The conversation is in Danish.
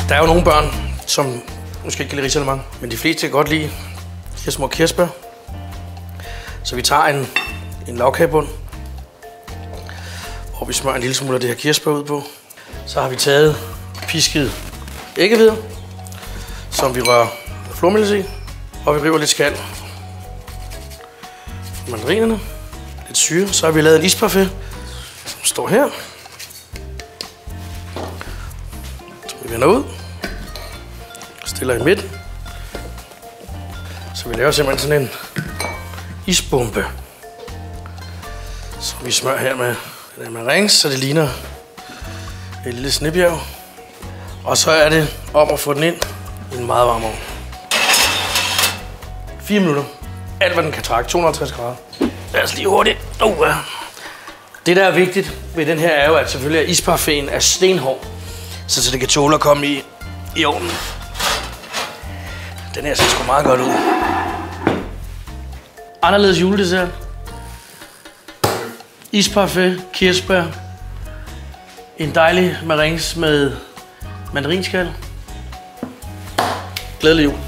Der er jo nogle børn, som måske ikke kan lide risalemang, men de fleste kan godt lide de her små kirsebær. Så vi tager en lagkagebund, hvor vi smører en lille smule af det her kirsebær ud på. Så har vi taget pisket æggehvide, som vi rører flormelis i, og vi river lidt skal. Mandarinerne, lidt syre. Så har vi lavet en isparfait, som står her. Så vi vender ud, stiller i midten. Så vi laver simpelthen sådan en isbombe, som vi smører her med rings, så det ligner et lille snebjerg. Og så er det om at få den ind i en meget varm ovn. 4 minutter. Alt hvad den kan trække, 250 grader. Lad os lige hurtigt. Det der er vigtigt ved den her er jo, at selvfølgelig at isparfaiten er stenhård, så det kan tåle at komme i ovnen. Den her ser sgu meget godt ud. Anderledes juledessert. Isparfait, kirsebær. En dejlig marengs med mandarinskal. Glædelig jul.